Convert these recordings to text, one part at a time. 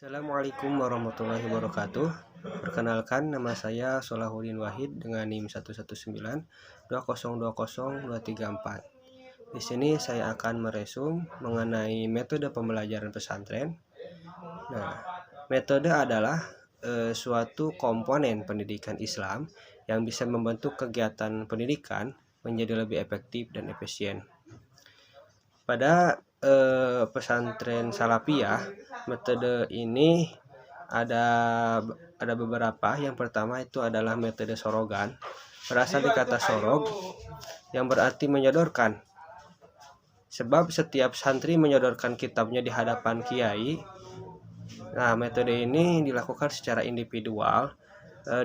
Assalamualaikum warahmatullahi wabarakatuh. Perkenalkan, nama saya Solahuddin Wahid dengan NIM 11920202334. Di sini saya akan meresum mengenai metode pembelajaran pesantren. Nah, metode adalah suatu komponen pendidikan Islam yang bisa membentuk kegiatan pendidikan menjadi lebih efektif dan efisien. Pada pesantren Salafiyah, metode ini ada beberapa. Yang pertama itu adalah metode sorogan, berasal dari kata sorog yang berarti menyodorkan. Sebab setiap santri menyodorkan kitabnya di hadapan kiai. Nah, metode ini dilakukan secara individual,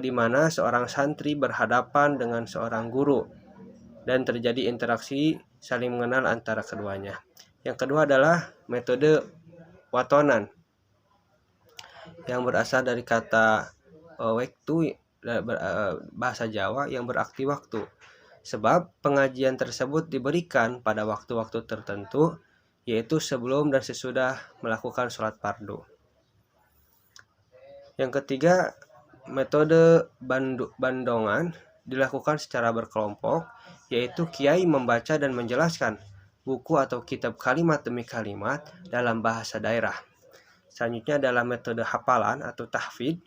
di mana seorang santri berhadapan dengan seorang guru dan terjadi interaksi saling mengenal antara keduanya. Yang kedua adalah metode watonan yang berasal dari kata waktu, bahasa Jawa yang berarti waktu. Sebab pengajian tersebut diberikan pada waktu-waktu tertentu, yaitu sebelum dan sesudah melakukan sholat fardu. Yang ketiga, metode bandongan dilakukan secara berkelompok, yaitu kiai membaca dan menjelaskan buku atau kitab kalimat demi kalimat dalam bahasa daerah. Selanjutnya adalah metode hafalan atau tahfidz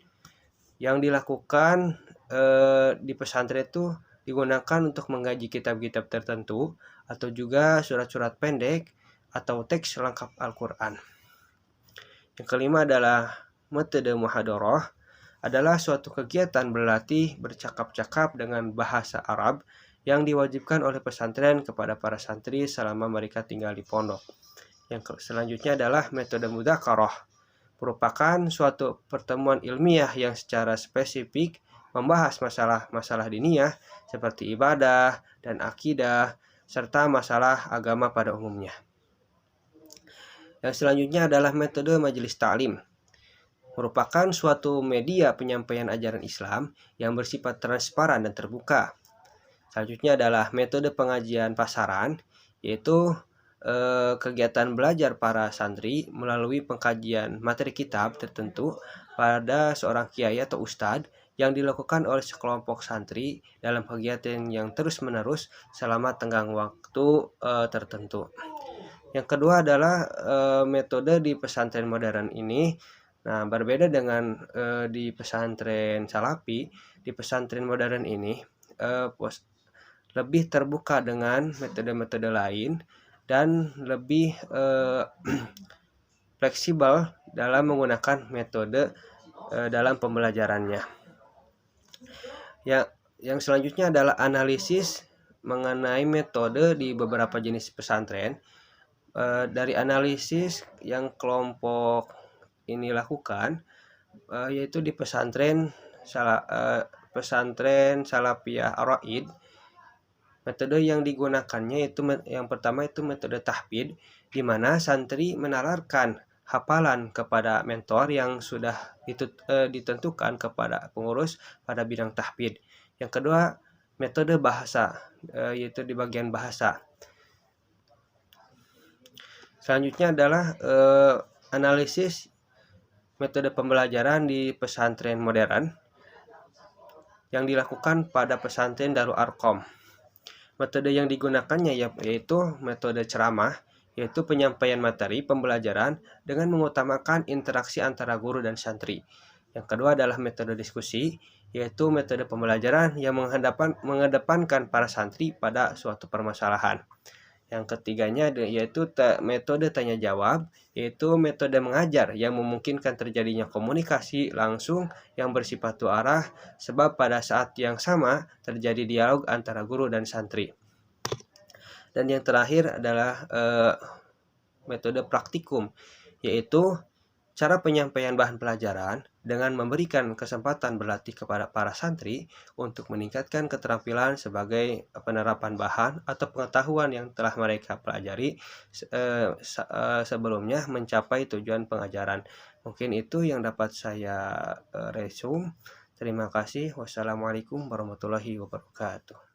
yang dilakukan di pesantren itu digunakan untuk mengkaji kitab-kitab tertentu atau juga surat-surat pendek atau teks lengkap Al-Quran. Yang kelima adalah metode muhadharah, adalah suatu kegiatan berlatih bercakap-cakap dengan bahasa Arab yang diwajibkan oleh pesantren kepada para santri selama mereka tinggal di pondok. Yang selanjutnya adalah metode mudzakarah, merupakan suatu pertemuan ilmiah yang secara spesifik membahas masalah-masalah diniyah seperti ibadah dan akidah serta masalah agama pada umumnya. Yang selanjutnya adalah metode majelis ta'lim, merupakan suatu media penyampaian ajaran Islam yang bersifat transparan dan terbuka. Selanjutnya adalah metode pengajian pasaran, yaitu kegiatan belajar para santri melalui pengkajian materi kitab tertentu pada seorang kiai atau ustadz yang dilakukan oleh sekelompok santri dalam kegiatan yang terus-menerus selama tenggang waktu tertentu. Yang kedua adalah metode di pesantren modern ini. Nah, berbeda dengan di pesantren Salafi, di pesantren modern ini lebih terbuka dengan metode-metode lain dan lebih fleksibel dalam menggunakan metode dalam pembelajarannya. Yang selanjutnya adalah analisis mengenai metode di beberapa jenis pesantren. Dari analisis yang kelompok ini lakukan, yaitu di pesantren Salafiyah Ar-Raid, metode yang digunakannya itu yang pertama itu metode tahfidz, di mana santri menalarkan hafalan kepada mentor yang sudah ditentukan kepada pengurus pada bidang tahfidz. Yang kedua, metode bahasa, yaitu di bagian bahasa. Selanjutnya adalah analisis metode pembelajaran di pesantren modern yang dilakukan pada pesantren Darul Arqam. Metode yang digunakannya yaitu metode ceramah, yaitu penyampaian materi pembelajaran dengan mengutamakan interaksi antara guru dan santri. Yang kedua adalah metode diskusi, yaitu metode pembelajaran yang mengedepankan para santri pada suatu permasalahan. Yang ketiganya yaitu metode tanya jawab, yaitu metode mengajar yang memungkinkan terjadinya komunikasi langsung yang bersifat dua arah, sebab pada saat yang sama terjadi dialog antara guru dan santri. Dan yang terakhir adalah metode praktikum, yaitu cara penyampaian bahan pelajaran dengan memberikan kesempatan berlatih kepada para santri untuk meningkatkan keterampilan sebagai penerapan bahan atau pengetahuan yang telah mereka pelajari sebelumnya mencapai tujuan pengajaran. Mungkin itu yang dapat saya resum. Terima kasih. Wassalamualaikum warahmatullahi wabarakatuh.